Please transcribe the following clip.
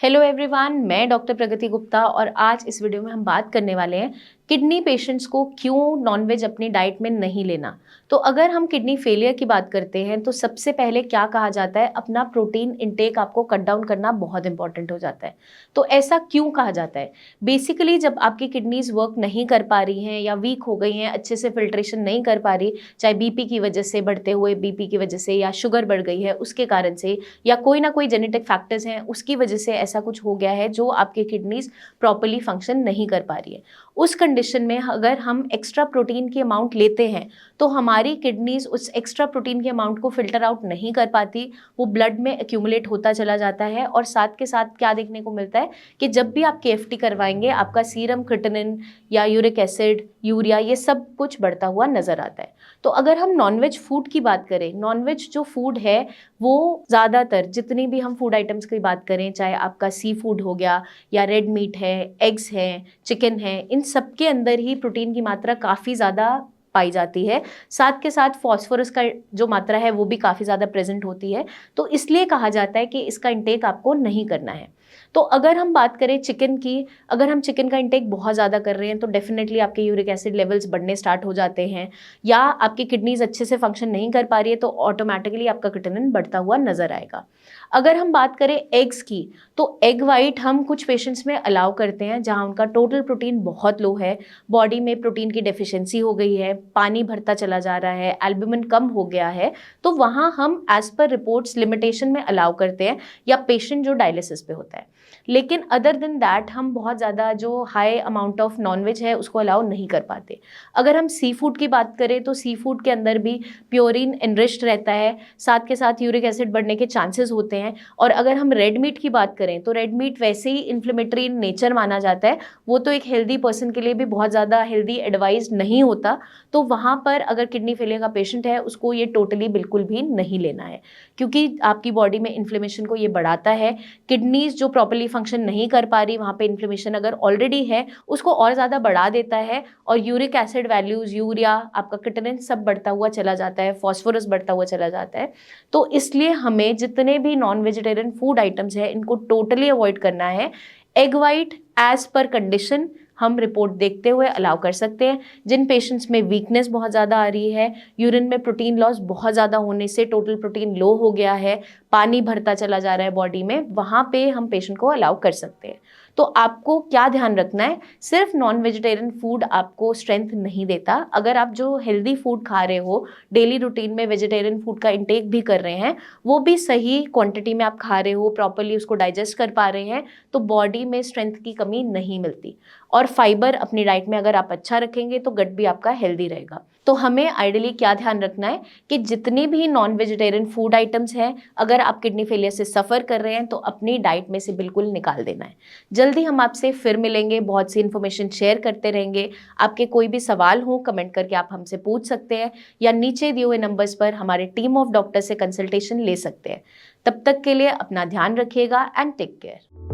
Hello everyone, मैं doctor प्रगति गुप्ता और आज इस वीडियो में हम बात करने वाले हैं किडनी पेशेंट्स को क्यों नॉनवेज अपनी डाइट में नहीं लेना। तो अगर हम किडनी फेलियर की बात करते हैं तो सबसे पहले क्या कहा जाता है, अपना प्रोटीन इंटेक आपको कट डाउन करना बहुत इंपॉर्टेंट हो जाता है। तो ऐसा क्यों कहा जाता है? बेसिकली जब आपकी किडनीज वर्क नहीं कर पा रही हैं या वीक हो गई हैं, अच्छे से फिल्ट्रेशन नहीं कर पा रही, चाहे बीपी की वजह से, बढ़ते हुए बीपी की वजह से, या शुगर बढ़ गई है उसके कारण से, या कोई ना कोई जेनेटिक फैक्टर्स हैं उसकी वजह से ऐसा कुछ हो गया है जो आपकी किडनीज प्रॉपर्ली फंक्शन नहीं कर पा रही है, उस कंडीशन में अगर हम एक्स्ट्रा प्रोटीन की अमाउंट लेते हैं तो हमारी किडनीज उस एक्स्ट्रा प्रोटीन के अमाउंट को फिल्टर आउट नहीं कर पाती, वो ब्लड में एक्यूमुलेट होता चला जाता है। और साथ के साथ क्या देखने को मिलता है कि जब भी आप केएफटी करवाएंगे आपका सीरम क्रिएटिनिन या यूरिक एसिड, यूरिया, ये सब कुछ बढ़ता हुआ नजर आता है। तो अगर हम नॉनवेज फूड की बात करें, नॉनवेज जो फूड है वो ज़्यादातर जितनी भी हम फूड आइटम्स की बात करें, चाहे आपका सी फूड हो गया या रेड मीट है, एग्स हैं, चिकन है, इन सब के अंदर ही प्रोटीन की मात्रा काफ़ी ज़्यादा पाई जाती है। साथ के साथ फॉस्फोरस का जो मात्रा है वो भी काफ़ी ज़्यादा प्रेजेंट होती है। तो इसलिए कहा जाता है कि इसका इंटेक आपको नहीं करना है। तो अगर हम बात करें चिकन की, अगर हम चिकन का इंटेक बहुत ज़्यादा कर रहे हैं तो डेफिनेटली आपके यूरिक एसिड लेवल्स बढ़ने स्टार्ट हो जाते हैं, या आपकी किडनीज अच्छे से फंक्शन नहीं कर पा रही है तो ऑटोमेटिकली आपका क्रिएटिनिन बढ़ता हुआ नजर आएगा। अगर हम बात करें एग्स की, तो एग वाइट हम कुछ पेशेंट्स में अलाउ करते हैं जहां उनका टोटल प्रोटीन बहुत लो है, बॉडी में प्रोटीन की डेफिशिएंसी हो गई है, पानी भरता चला जा रहा है, एल्ब्यूमिन कम हो गया है, तो वहां हम एज पर रिपोर्ट्स लिमिटेशन में अलाउ करते हैं, या पेशेंट जो डायलिसिस पे होता है। लेकिन अदर देन दैट हम बहुत ज़्यादा जो हाई अमाउंट ऑफ नॉनवेज है उसको अलाउ नहीं कर पाते। अगर हम सी फूड की बात करें तो सी फूड के अंदर भी प्योरिन एनरिच्ड रहता है, साथ के साथ यूरिक एसिड बढ़ने के चांसेस होते हैं। और अगर हम रेड मीट की बात करें तो रेड मीट वैसे ही इन्फ्लेमेटरी इन नेचर माना जाता है, वो तो एक हेल्दी पर्सन के लिए भी बहुत ज़्यादा हेल्दी एडवाइज नहीं होता। तो वहाँ पर अगर किडनी फेलियर का पेशेंट है उसको ये टोटली बिल्कुल भी नहीं लेना है, क्योंकि आपकी बॉडी में इन्फ्लेमेशन को ये बढ़ाता है। किडनीज जो प्रॉपर्ली फंक्शन नहीं कर पा रही, वहाँ पे इन्फ्लेमेशन अगर ऑलरेडी है उसको और ज़्यादा बढ़ा देता है, और यूरिक एसिड वैल्यूज़, यूरिया, आपका क्रिएटिनिन सब बढ़ता हुआ चला जाता है, फॉस्फोरस बढ़ता हुआ चला जाता है। तो इसलिए हमें जितने भी नॉन वेजिटेरियन फूड आइटम्स हैं इनको टोटली अवॉइड करना है। Egg white as per condition हम रिपोर्ट देखते हुए अलाउ कर सकते हैं। जिन पेशेंट्स में वीकनेस बहुत ज़्यादा आ रही है, यूरिन में प्रोटीन लॉस बहुत ज़्यादा होने से टोटल प्रोटीन लो हो गया है, पानी भरता चला जा रहा है बॉडी में, वहाँ पे हम पेशेंट को अलाउ कर सकते हैं। तो आपको क्या ध्यान रखना है, सिर्फ नॉन वेजिटेरियन फूड आपको स्ट्रेंथ नहीं देता। अगर आप जो हेल्दी फूड खा रहे हो, डेली रूटीन में वेजिटेरियन फूड का इंटेक भी कर रहे हैं, वो भी सही क्वांटिटी में आप खा रहे हो, प्रॉपरली उसको डाइजेस्ट कर पा रहे हैं, तो बॉडी में स्ट्रेंथ की कमी नहीं मिलती। और फाइबर अपनी डाइट में अगर आप अच्छा रखेंगे तो गट भी आपका हेल्दी रहेगा। तो हमें आइडियली क्या ध्यान रखना है कि जितनी भी नॉन वेजिटेरियन फूड आइटम्स हैं, अगर आप किडनी फेलियर से सफ़र कर रहे हैं तो अपनी डाइट में से बिल्कुल निकाल देना है। जल्दी हम आपसे फिर मिलेंगे, बहुत सी इन्फॉर्मेशन शेयर करते रहेंगे। आपके कोई भी सवाल हो कमेंट करके आप हमसे पूछ सकते हैं, या नीचे दिए हुए नंबर्स पर हमारे टीम ऑफ डॉक्टर से कंसल्टेशन ले सकते हैं। तब तक के लिए अपना ध्यान रखिएगा एंड टेक केयर।